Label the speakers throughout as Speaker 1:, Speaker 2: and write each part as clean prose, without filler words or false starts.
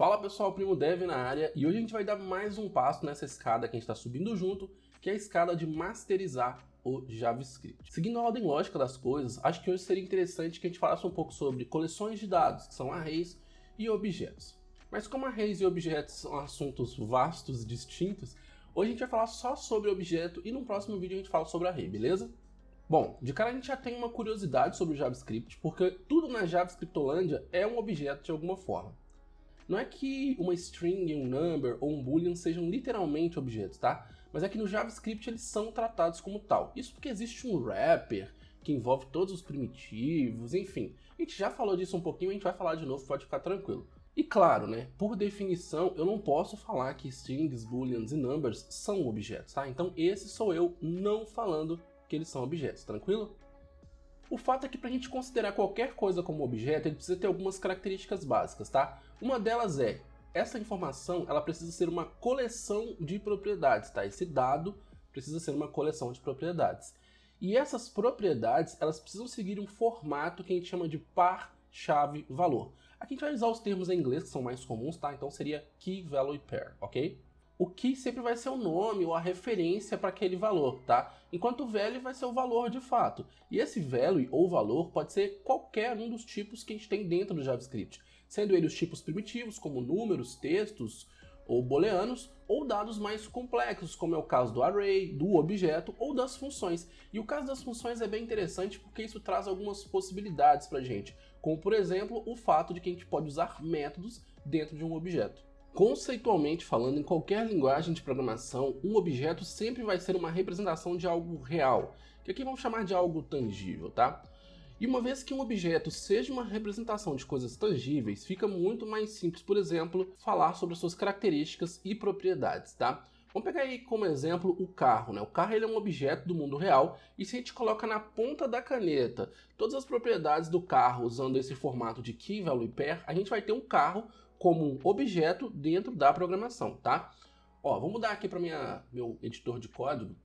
Speaker 1: Fala pessoal, Primo Dev na área, e hoje a gente vai dar mais um passo nessa escada que a gente está subindo junto, que é a escada de masterizar o JavaScript. Seguindo a ordem lógica das coisas, acho que hoje seria interessante que a gente falasse um pouco sobre coleções de dados, que são arrays e objetos. Mas como arrays e objetos são assuntos vastos e distintos, hoje a gente vai falar só sobre objeto e no próximo vídeo a gente fala sobre array, beleza? Bom, de cara a gente já tem uma curiosidade sobre o JavaScript, porque tudo na JavaScriptolândia é um objeto de alguma forma. Não é que uma string, um number ou um boolean sejam literalmente objetos, tá? Mas é que no JavaScript eles são tratados como tal. Isso porque existe um wrapper que envolve todos os primitivos, enfim. A gente já falou disso um pouquinho, a gente vai falar de novo, pode ficar tranquilo. E claro, né, por definição, eu não posso falar que strings, booleans e numbers são objetos, tá? Então esse sou eu não falando que eles são objetos, tranquilo? O fato é que para a gente considerar qualquer coisa como objeto, ele precisa ter algumas características básicas, tá? Uma delas é, essa informação ela precisa ser uma coleção de propriedades, tá? Esse dado precisa ser uma coleção de propriedades. E essas propriedades, elas precisam seguir um formato que a gente chama de par, chave, valor. Aqui a gente vai usar os termos em inglês que são mais comuns, tá? Então seria key, value e pair, ok? O key sempre vai ser o nome ou a referência para aquele valor, tá? Enquanto o value vai ser o valor de fato. E esse value ou valor pode ser qualquer um dos tipos que a gente tem dentro do JavaScript, sendo ele os tipos primitivos, como números, textos ou booleanos, ou dados mais complexos, como é o caso do array, do objeto ou das funções. E o caso das funções é bem interessante porque isso traz algumas possibilidades para a gente, como por exemplo o fato de que a gente pode usar métodos dentro de um objeto. Conceitualmente falando, em qualquer linguagem de programação, um objeto sempre vai ser uma representação de algo real, que aqui vamos chamar de algo tangível, tá? E uma vez que um objeto seja uma representação de coisas tangíveis, fica muito mais simples, por exemplo, falar sobre as suas características e propriedades, tá? Vamos pegar aí como exemplo o carro, né? O carro ele é um objeto do mundo real e se a gente coloca na ponta da caneta todas as propriedades do carro usando esse formato de key, value e pair, a gente vai ter um carro como um objeto dentro da programação, tá? Ó, vou mudar aqui para meu editor de código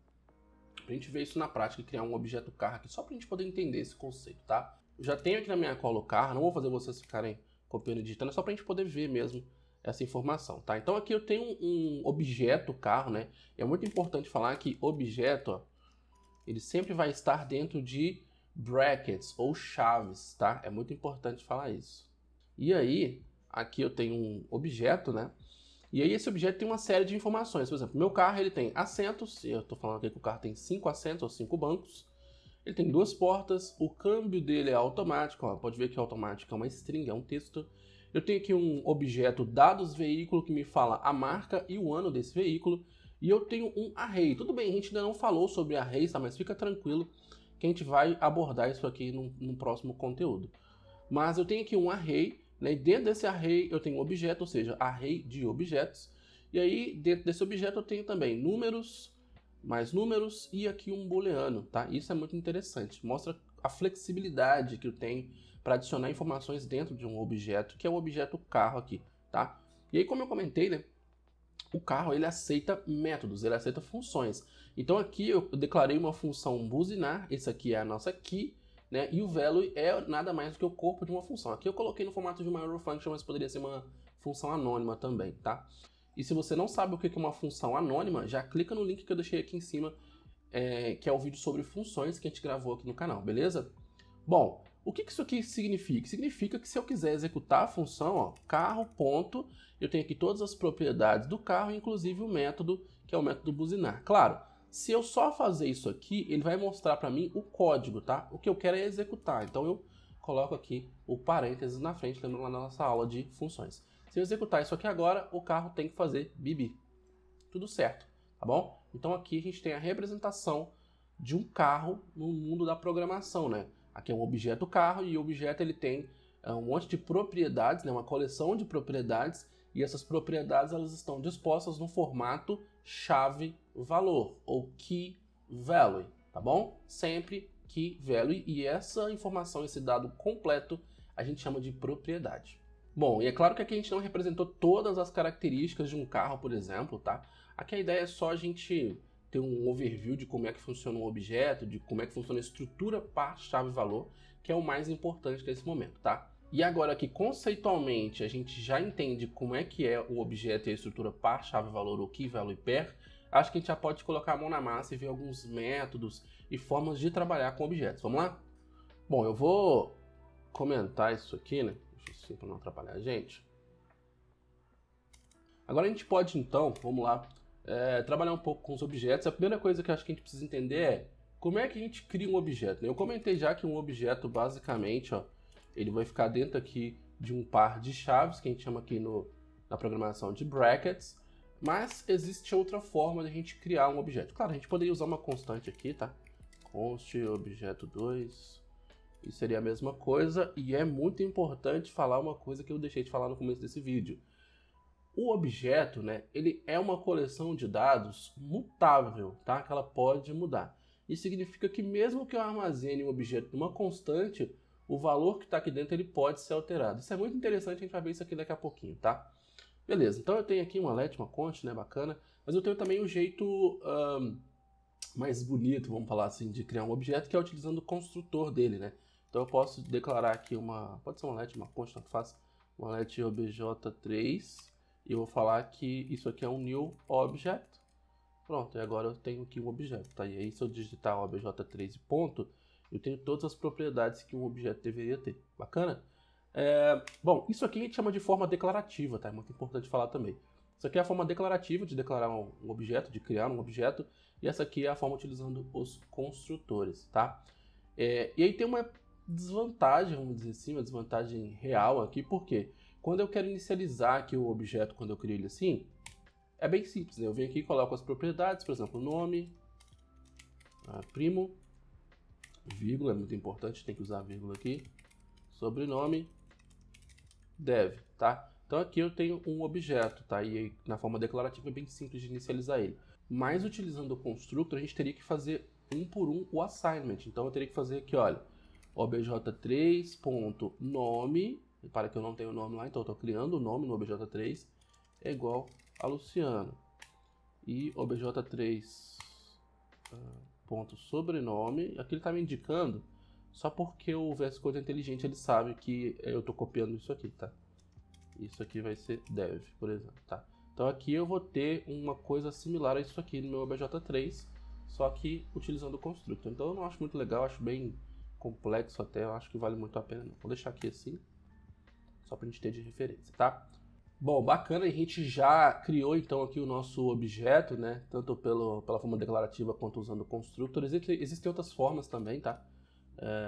Speaker 1: para a gente ver isso na prática e criar um objeto carro aqui, só para a gente poder entender esse conceito, tá? Eu já tenho aqui na minha cola o carro, não vou fazer vocês ficarem copiando e digitando, é só para a gente poder ver mesmo essa informação, tá? Então aqui eu tenho um objeto carro, né? E é muito importante falar que objeto, ó, ele sempre vai estar dentro de brackets ou chaves, tá? É muito importante falar isso. E aí, aqui eu tenho um objeto, né? E aí esse objeto tem uma série de informações. Por exemplo, meu carro ele tem assentos, eu estou falando aqui que o carro tem 5 assentos ou 5 bancos. Ele tem 2 portas, o câmbio dele é automático, ó, pode ver que automático é uma string, é um texto. Eu tenho aqui um objeto dados veículo que me fala a marca e o ano desse veículo. E eu tenho um array. Tudo bem, a gente ainda não falou sobre arrays, tá? Mas fica tranquilo que a gente vai abordar isso aqui no próximo conteúdo. Mas eu tenho aqui um array, né? E dentro desse array eu tenho um objeto, ou seja, array de objetos. E aí dentro desse objeto eu tenho também números, mais números e aqui um booleano, tá? Isso é muito interessante, mostra a flexibilidade que eu tenho para adicionar informações dentro de um objeto, que é o objeto carro aqui, tá? E aí como eu comentei, né? O carro ele aceita métodos, ele aceita funções. Então aqui eu declarei uma função buzinar, esse aqui é a nossa key, né? E o value é nada mais do que o corpo de uma função. Aqui eu coloquei no formato de uma arrow function, mas poderia ser uma função anônima também, tá? E se você não sabe o que é uma função anônima, já clica no link que eu deixei aqui em cima, que é o vídeo sobre funções que a gente gravou aqui no canal, beleza? Bom, o que isso aqui significa? Significa que se eu quiser executar a função, ó, carro, ponto, eu tenho aqui todas as propriedades do carro, inclusive o método, que é o método buzinar. Claro, se eu só fazer isso aqui, ele vai mostrar para mim o código, tá? O que eu quero é executar, então eu coloco aqui o parênteses na frente, lembrando lá na nossa aula de funções. Se eu executar isso aqui agora, o carro tem que fazer bibi. Tudo certo, tá bom? Então aqui a gente tem a representação de um carro no mundo da programação, né? Aqui é um objeto carro e o objeto ele tem um monte de propriedades, né? Uma coleção de propriedades e essas propriedades elas estão dispostas no formato chave-valor ou key-value, tá bom? Sempre key-value e essa informação, esse dado completo, a gente chama de propriedade. Bom, e é claro que aqui a gente não representou todas as características de um carro, por exemplo, tá? Aqui a ideia é só a gente ter um overview de como é que funciona um objeto, de como é que funciona a estrutura par chave valor, que é o mais importante nesse momento, tá? E agora que conceitualmente a gente já entende como é que é o objeto e a estrutura par, chave, valor ou key, value e pair, acho que a gente já pode colocar a mão na massa e ver alguns métodos e formas de trabalhar com objetos. Vamos lá? Bom, eu vou comentar isso aqui, né? Deixa eu assim para não atrapalhar a gente. Agora a gente pode então, vamos lá, trabalhar um pouco com os objetos. A primeira coisa que eu acho que a gente precisa entender é como é que a gente cria um objeto, né? Eu comentei já que um objeto basicamente, ó, ele vai ficar dentro aqui de um par de chaves, que a gente chama aqui na programação de brackets, mas existe outra forma de a gente criar um objeto. Claro, a gente poderia usar uma constante aqui, tá? Const objeto 2, isso seria a mesma coisa, e é muito importante falar uma coisa que eu deixei de falar no começo desse vídeo. O objeto, né, ele é uma coleção de dados mutável, tá? Que ela pode mudar. Isso significa que mesmo que eu armazene um objeto numa constante, o valor que está aqui dentro ele pode ser alterado. Isso é muito interessante, a gente vai ver isso aqui daqui a pouquinho, tá? Beleza, então eu tenho aqui uma let, uma const, né, bacana, mas eu tenho também um jeito mais bonito, vamos falar assim, de criar um objeto, que é utilizando o construtor dele, né? Então eu posso declarar aqui pode ser uma let, uma const, tanto faz, uma let obj3, e eu vou falar que isso aqui é um new object. Pronto, e agora eu tenho aqui um objeto, tá? E aí se eu digitar obj3 e ponto, eu tenho todas as propriedades que um objeto deveria ter. Bacana? Bom, isso aqui a gente chama de forma declarativa, tá? É muito importante falar também. Isso aqui é a forma declarativa de declarar um objeto, de criar um objeto, e essa aqui é a forma utilizando os construtores, tá? E aí tem uma desvantagem, vamos dizer assim, uma desvantagem real aqui, por quê? Quando eu quero inicializar aqui o objeto, quando eu crio ele assim, é bem simples, né? Eu venho aqui e coloco as propriedades, por exemplo, nome, primo, vírgula, é muito importante, tem que usar a vírgula aqui, sobrenome, dev, tá? Então aqui eu tenho um objeto, tá? E aí, na forma declarativa é bem simples de inicializar ele. Mas utilizando o constructor, a gente teria que fazer um por um o assignment. Então eu teria que fazer aqui, olha, obj3.nome, para que eu não tenho o nome lá, então eu estou criando o nome no obj3, é igual a Luciano. E obj3 ponto sobrenome, aqui ele está me indicando só porque o VS Code é inteligente, ele sabe que eu estou copiando isso aqui, tá? Isso aqui vai ser dev, por exemplo, tá? Então aqui eu vou ter uma coisa similar a isso aqui no meu obj3, só que utilizando o constructor. Então eu não acho muito legal, acho bem complexo até, eu acho que vale muito a pena não. Vou deixar aqui assim, só pra gente ter de referência, tá? Bom, bacana, a gente já criou então aqui o nosso objeto, né? Tanto pela forma declarativa quanto usando o constructor. Existem outras formas também, tá?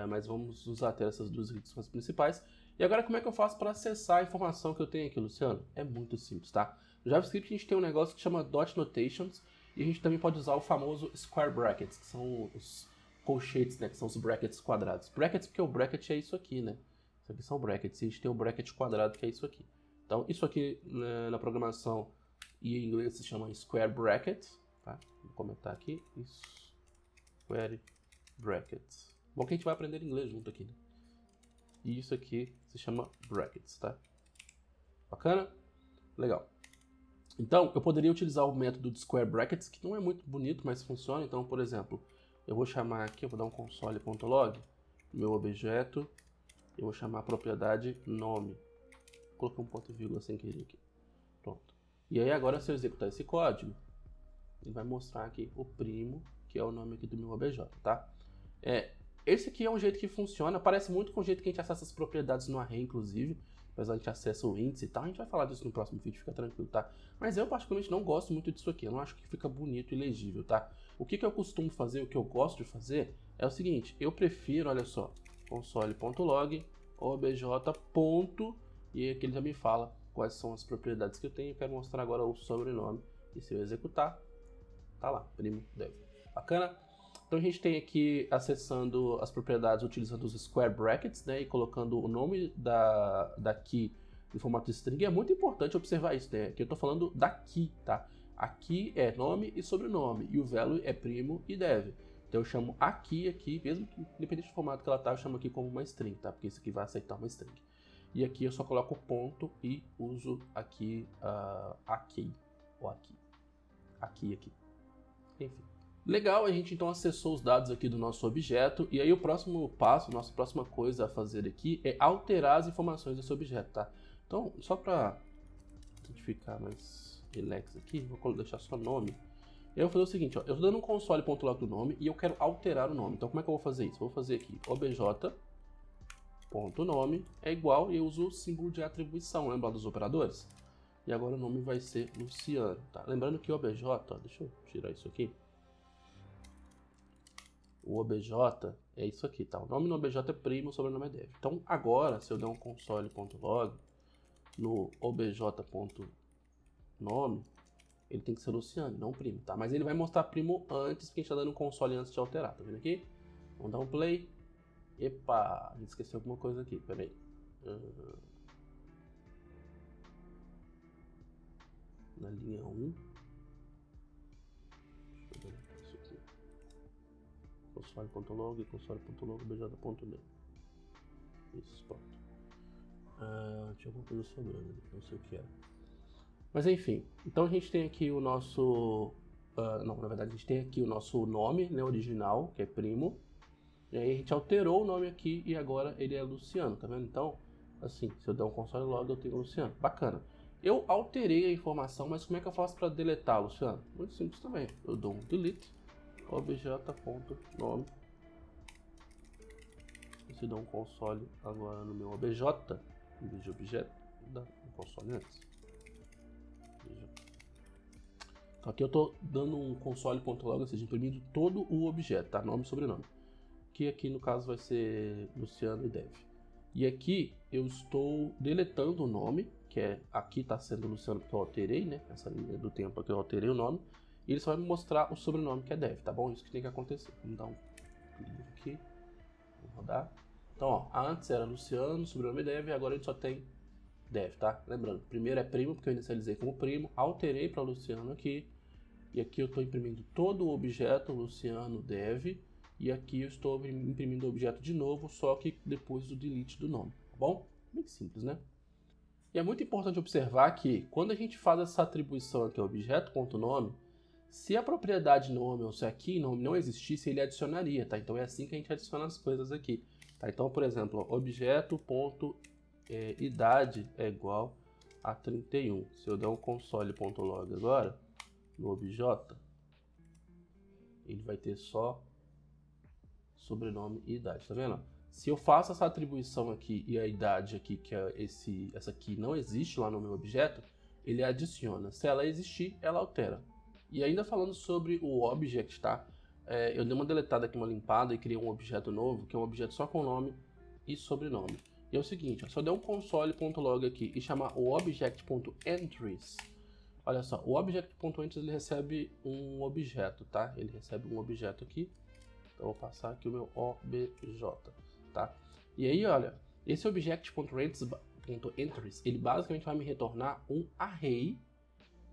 Speaker 1: Mas vamos usar até essas duas instruções principais. E agora como é que eu faço para acessar a informação que eu tenho aqui, Luciano? É muito simples, tá? No JavaScript a gente tem um negócio que chama dot notations e a gente também pode usar o famoso square brackets, que são os colchetes, né? Que são os brackets quadrados. Brackets porque o bracket é isso aqui, né? Isso aqui são brackets e a gente tem o bracket quadrado que é isso aqui. Então isso aqui na programação e em inglês se chama square bracket, tá? Vou comentar aqui, square brackets. Bom que a gente vai aprender inglês junto aqui, né? E isso aqui se chama brackets, tá? Bacana? Legal. Então, eu poderia utilizar o método de square brackets, que não é muito bonito, mas funciona. Então, por exemplo, eu vou chamar aqui, eu vou dar um console.log, meu objeto, eu vou chamar a propriedade nome. Coloquei um ponto e vírgula sem querer aqui. Pronto. E aí agora, se eu executar esse código, ele vai mostrar aqui o primo, que é o nome aqui do meu obj, tá? Esse aqui é um jeito que funciona, parece muito com o jeito que a gente acessa as propriedades no array, inclusive, apesar de a gente acessa o índice e tal, a gente vai falar disso no próximo vídeo, fica tranquilo, tá? Mas eu particularmente não gosto muito disso aqui, eu não acho que fica bonito e legível, tá? O que eu costumo fazer, o que eu gosto de fazer, é o seguinte, eu prefiro, olha só, console.log, obj. E aqui ele já me fala quais são as propriedades que eu tenho, eu quero mostrar agora o sobrenome, e se eu executar, tá lá, primo dev. Bacana? Então a gente tem aqui acessando as propriedades utilizando os square brackets, né, e colocando o nome da key em formato string. É muito importante observar isso, né, que eu estou falando da key, tá? A key é nome e sobrenome, e o value é primo e dev. Então eu chamo a key aqui, mesmo que independente do formato que ela tá, eu chamo aqui como uma string, tá? Porque isso aqui vai aceitar uma string. E aqui eu só coloco o ponto e uso aqui a key, ou aqui, aqui. Enfim. Legal, a gente então acessou os dados aqui do nosso objeto, e aí o próximo passo, nossa próxima coisa a fazer aqui é alterar as informações desse objeto, tá? Então, só para a gente ficar mais relax aqui, vou deixar só nome. E aí eu vou fazer o seguinte, ó, eu estou dando um console.log do nome e eu quero alterar o nome. Então como é que eu vou fazer isso? Eu vou fazer aqui obj.nome é igual, e eu uso o símbolo de atribuição, lembra dos operadores? E agora o nome vai ser Luciano, tá? Lembrando que o obj, ó, deixa eu tirar isso aqui. O obj é isso aqui, tá? O nome no obj é primo, o sobrenome é dev. Então agora, se eu der um console.log no obj.nome, ele tem que ser Luciano, não primo, tá? Mas ele vai mostrar primo antes, porque a gente tá dando um console antes de alterar, tá vendo aqui? Vamos dar um play. Epa, a gente esqueceu alguma coisa aqui, peraí. Na linha 1. Isso aqui. Console.log, console.log, obj.name. Isso, pronto. Tinha alguma coisa sobrando, não sei o que era. Mas enfim, então a gente tem aqui o nosso... não, na verdade a gente tem aqui o nosso nome, né, original, que é primo. E aí a gente alterou o nome aqui e agora ele é Luciano, tá vendo? Então, assim, se eu der um console log eu tenho Luciano. Bacana. Eu alterei a informação, mas como é que eu faço para deletar, Luciano? Muito simples também. Eu dou um delete, obj.nome. Se eu der um console agora no meu obj, em vez de objeto, dá um console antes. Então aqui eu estou dando um console.log, ou seja, imprimindo todo o objeto, tá? Nome e sobrenome. Que aqui no caso vai ser Luciano e Dev. E aqui eu estou deletando o nome, que é aqui está sendo Luciano porque eu alterei, né? Essa linha do tempo aqui eu alterei o nome. E ele só vai me mostrar o sobrenome que é Dev, tá bom? Isso que tem que acontecer. Vamos dar um clique aqui. Vamos rodar. Então, ó, antes era Luciano, sobrenome Dev, e agora ele só tem Dev, tá? Lembrando, primeiro é primo, porque eu inicializei como primo, alterei para Luciano aqui. E aqui eu estou imprimindo todo o objeto Luciano Dev. E aqui eu estou imprimindo o objeto de novo, só que depois do delete do nome, tá bom? Bem simples, né? E é muito importante observar que quando a gente faz essa atribuição aqui ao objeto.nome, se a propriedade nome ou se aqui nome não existisse, ele adicionaria, tá? Então é assim que a gente adiciona as coisas aqui, tá? Então, por exemplo, objeto.idade é igual a 31. Se eu der um console.log agora, no obj, ele vai ter só sobrenome e idade, tá vendo? Se eu faço essa atribuição aqui e a idade aqui, que é essa aqui não existe lá no meu objeto, ele adiciona. Se ela existir, ela altera. E ainda falando sobre o object, tá? Eu dei uma deletada aqui, uma limpada e criei um objeto novo, que é um objeto só com nome e sobrenome. E é o seguinte, ó, se eu der um console.log aqui e chamar o object.entries, olha só, o object.entries ele recebe um objeto, tá? Ele recebe um objeto aqui. Então eu vou passar aqui o meu obj, tá? E aí, olha, esse object.entries, ele basicamente vai me retornar um array,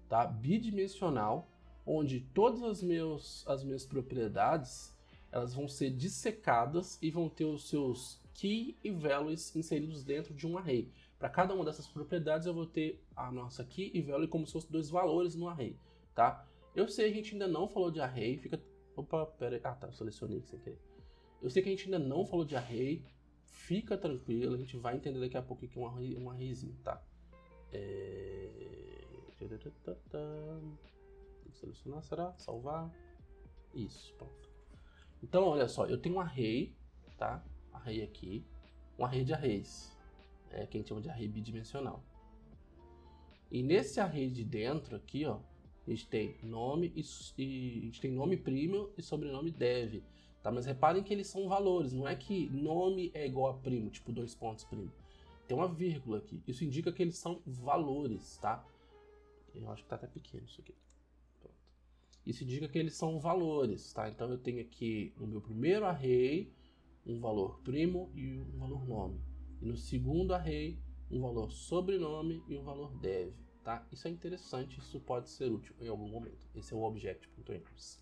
Speaker 1: tá? Bidimensional, onde todas as minhas propriedades, elas vão ser dissecadas e vão ter os seus key e values inseridos dentro de um array. Para cada uma dessas propriedades eu vou ter a nossa key e value como se fossem dois valores no array, tá? Eu sei que a gente ainda não falou de array, fica... Opa, pera aí. Ah, tá, eu selecionei sem querer. Eu sei que a gente ainda não falou de array, fica tranquilo, a gente vai entender daqui a pouco que é um arrayzinho, tá? Tem que selecionar, será? Salvar. Isso, pronto. Então, olha só, eu tenho um array, tá? Array aqui, um array de arrays, que a gente chama de array bidimensional. E nesse array de dentro aqui, ó, a gente tem nome a gente tem nome primo e sobrenome dev, tá? Mas reparem que eles são valores, não é que nome é igual a primo, tipo 2 pontos primo. Tem uma vírgula aqui, isso indica que eles são valores, tá? Eu acho que tá até pequeno isso aqui. Pronto. Isso indica que eles são valores, tá? Então eu tenho aqui no meu primeiro array um valor primo e um valor nome. E no segundo array um valor sobrenome e um valor dev. Tá? Isso é interessante, isso pode ser útil em algum momento. Esse é o object.entries.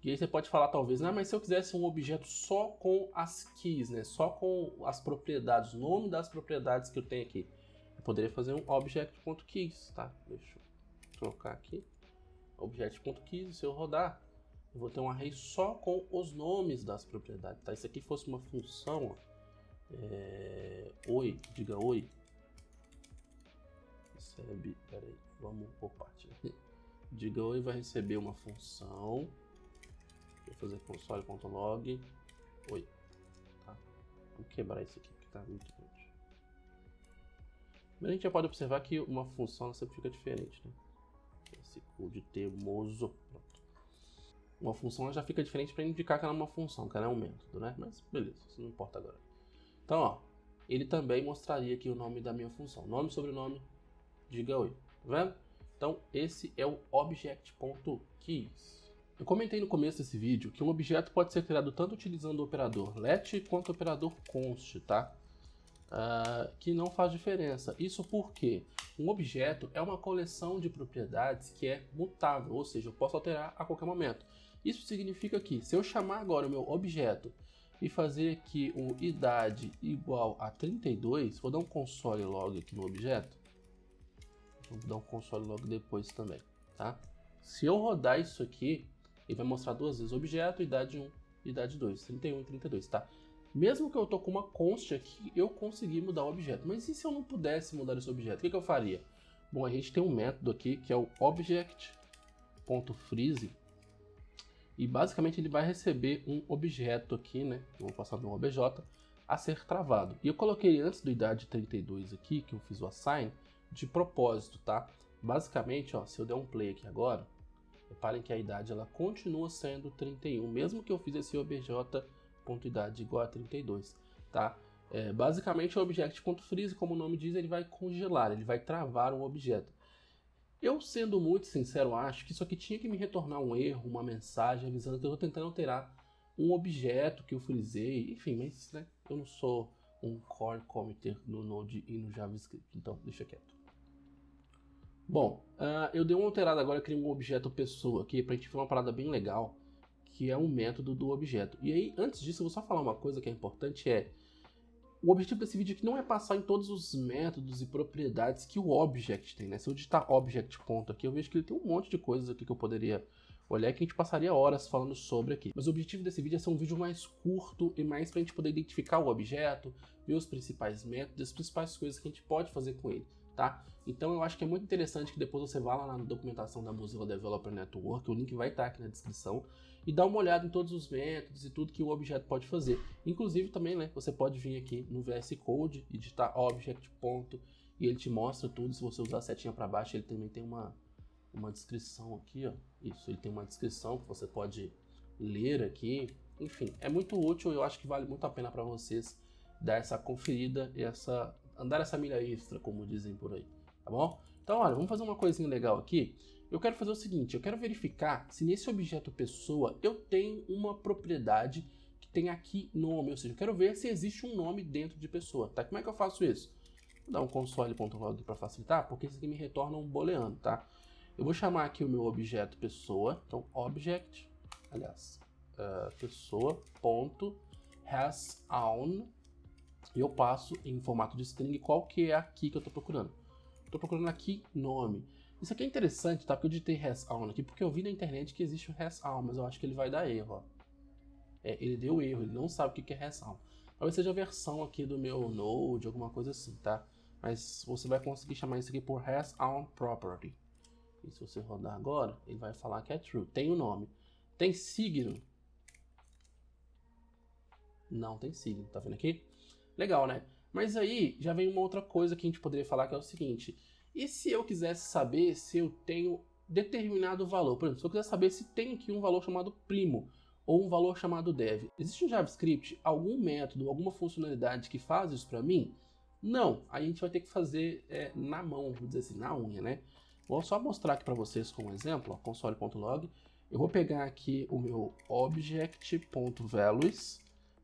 Speaker 1: E aí você pode falar talvez, mas se eu quisesse um objeto só com as keys, né? Só com as propriedades, o nome das propriedades que eu tenho aqui, eu poderia fazer um object.keys, tá? Deixa eu trocar aqui. Object.keys, se eu rodar, eu vou ter um array só com os nomes das propriedades, tá? Se aqui fosse uma função, ó, oi, diga oi, recebe, peraí, vamos por parte, diga oi vai receber uma função, vou fazer console.log, oi, tá? Vamos quebrar isso aqui, porque tá muito grande. Mas a gente já pode observar que uma função sempre fica diferente, né? Esse code teimoso, pronto. Uma função já fica diferente para indicar que ela é uma função, que ela é um método, né? Mas beleza, isso não importa agora. Então, ó, ele também mostraria aqui o nome da minha função. Nome, sobrenome, diga oi. Tá vendo? Então, esse é o object.keys. Eu comentei no começo desse vídeo que um objeto pode ser criado tanto utilizando o operador let quanto o operador const, tá? Que não faz diferença. Isso porque um objeto é uma coleção de propriedades que é mutável, ou seja, eu posso alterar a qualquer momento. Isso significa que se eu chamar agora o meu objeto e fazer aqui o idade igual a 32, vou dar um console log aqui no objeto, vou dar um console log depois também, tá? Se eu rodar isso aqui, ele vai mostrar duas vezes objeto, idade 1, idade 2, 31 e 32, tá? Mesmo que eu tô com uma const aqui, eu consegui mudar o objeto. Mas e se eu não pudesse mudar esse objeto? O que eu faria? Bom, a gente tem um método aqui que é o object.freeze e basicamente ele vai receber um objeto aqui, né? Eu vou passar no obj a ser travado. E eu coloquei antes do idade 32 aqui, que eu fiz o assign, de propósito, tá? Basicamente, ó, se eu der um play aqui agora, reparem que a idade ela continua sendo 31, mesmo que eu fiz esse obj.idade igual a 32, tá? Basicamente o object.freeze, como o nome diz, ele vai congelar, ele vai travar um objeto. Eu, sendo muito sincero, acho que isso aqui tinha que me retornar um erro, uma mensagem avisando que eu estou tentando alterar um objeto que eu frisei, enfim, mas né, eu não sou um core committer no Node e no JavaScript, então deixa quieto. Bom, eu dei uma alterada agora, eu criei um objeto pessoa aqui pra gente ver uma parada bem legal, que é um método do objeto. E aí, antes disso, eu vou só falar uma coisa que é importante, o objetivo desse vídeo aqui não é passar em todos os métodos e propriedades que o object tem, né? Se eu digitar object ponto aqui, eu vejo que ele tem um monte de coisas aqui que eu poderia olhar que a gente passaria horas falando sobre aqui. Mas o objetivo desse vídeo é ser um vídeo mais curto e mais pra gente poder identificar o objeto, ver os principais métodos, as principais coisas que a gente pode fazer com ele, tá? Então eu acho que é muito interessante que depois você vá lá na documentação da Mozilla Developer Network, o link vai estar aqui na descrição, e dá uma olhada em todos os métodos e tudo que o objeto pode fazer. Inclusive também, né, você pode vir aqui no VS Code e digitar object ponto e ele te mostra tudo. Se você usar a setinha para baixo, ele também tem uma descrição aqui, ó. Isso, ele tem uma descrição que você pode ler aqui. Enfim, é muito útil e eu acho que vale muito a pena para vocês dar essa conferida e andar essa milha extra, como dizem por aí, tá bom? Então, olha, vamos fazer uma coisinha legal aqui. Eu quero fazer o seguinte, eu quero verificar se nesse objeto pessoa eu tenho uma propriedade que tem aqui nome, ou seja, eu quero ver se existe um nome dentro de pessoa, tá? Como é que eu faço isso? Vou dar um console.log para facilitar, porque isso aqui me retorna um booleano, tá? Eu vou chamar aqui o meu objeto pessoa, então object, aliás, pessoa.hasOwn, e eu passo em formato de string qual que é aqui que eu estou procurando. Estou procurando aqui nome. Isso aqui é interessante, tá? Porque eu digitei hasOwn aqui, porque eu vi na internet que existe o hasOwn, mas eu acho que ele vai dar erro, ó. Ele deu erro, ele não sabe o que é hasOwn. Talvez seja a versão aqui do meu Node, alguma coisa assim, tá? Mas você vai conseguir chamar isso aqui por hasOwn property. E se você rodar agora, ele vai falar que é true. Tem o nome. Tem signo? Não tem signo, tá vendo aqui? Legal, né? Mas aí já vem uma outra coisa que a gente poderia falar, que é o seguinte: e se eu quisesse saber se eu tenho determinado valor? Por exemplo, se eu quiser saber se tem aqui um valor chamado primo ou um valor chamado dev, existe no JavaScript algum método, alguma funcionalidade que faz isso para mim? Não, aí a gente vai ter que fazer na mão, vamos dizer assim, na unha, né? Vou só mostrar aqui para vocês com um exemplo, ó, console.log. Eu vou pegar aqui o meu object.values,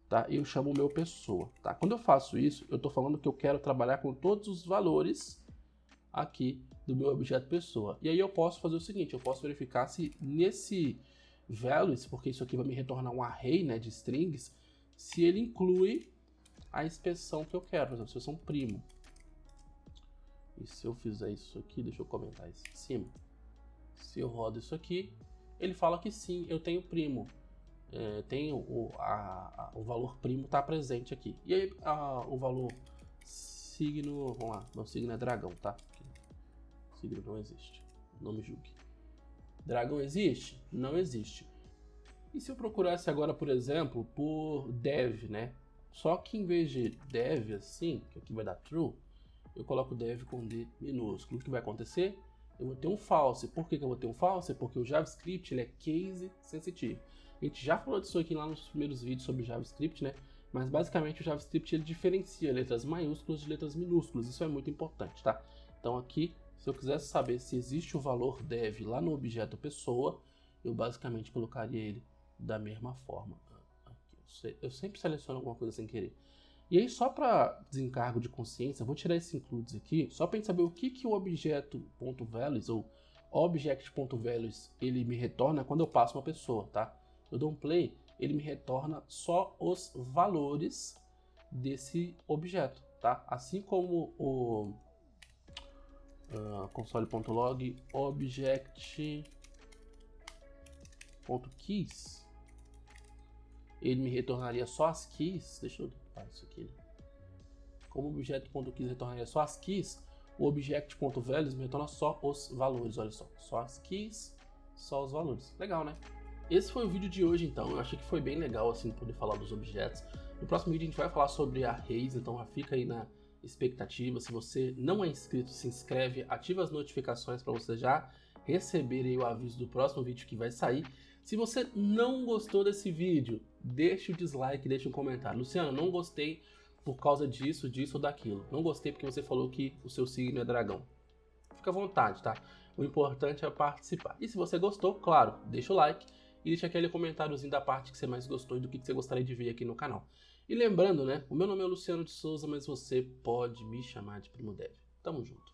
Speaker 1: tá? E eu chamo o meu pessoa, tá? Quando eu faço isso, eu estou falando que eu quero trabalhar com todos os valores aqui do meu objeto pessoa. E aí eu posso fazer o seguinte, eu posso verificar se nesse values, porque isso aqui vai me retornar um array, né, de strings, se ele inclui a expressão que eu quero, por exemplo, a expressão primo. E se eu fizer isso aqui, deixa eu comentar isso em cima. Se eu rodo isso aqui, ele fala que sim, eu tenho primo. Tem o valor primo está presente aqui. E aí o valor signo, vamos lá, meu signo é dragão, tá? Signo não existe, não me julgue. Dragão existe? Não existe. E se eu procurasse agora, por exemplo, por dev, né? Só que em vez de dev assim, que aqui vai dar true, eu coloco dev com D minúsculo. O que vai acontecer? Eu vou ter um false. Por que eu vou ter um false? Porque o JavaScript ele é case sensitive. A gente já falou disso aqui lá nos primeiros vídeos sobre JavaScript, né? Mas basicamente o JavaScript ele diferencia letras maiúsculas de letras minúsculas. Isso é muito importante, tá? Então aqui, se eu quisesse saber se existe o valor dev lá no objeto pessoa, eu basicamente colocaria ele da mesma forma. Aqui, eu sempre seleciono alguma coisa sem querer. E aí, só para desencargo de consciência, eu vou tirar esse includes aqui, só para a gente saber o que o objeto.values ou object.values ele me retorna quando eu passo uma pessoa, tá? Eu dou um play, ele me retorna só os valores desse objeto, tá? Assim como o console.log object.keys, ele me retornaria só as keys. Deixa eu limpar isso aqui. Como o objeto.keys retornaria só as keys, o object.values me retorna só os valores. Olha só as keys, só os valores. Legal, né? Esse foi o vídeo de hoje, então. Eu achei que foi bem legal assim poder falar dos objetos. No próximo vídeo a gente vai falar sobre arrays, então já fica aí na expectativa. Se você não é inscrito, se inscreve, ativa as notificações para você já receber aí o aviso do próximo vídeo que vai sair. Se você não gostou desse vídeo, deixa o dislike, deixa um comentário. Luciano, não gostei por causa disso ou daquilo. Não gostei porque você falou que o seu signo é dragão. Fica à vontade, tá? O importante é participar. E se você gostou, claro, deixa o like e deixa aquele comentáriozinho da parte que você mais gostou e do que você gostaria de ver aqui no canal. E lembrando, né? O meu nome é Luciano de Souza, mas você pode me chamar de Primo Dev. Tamo junto.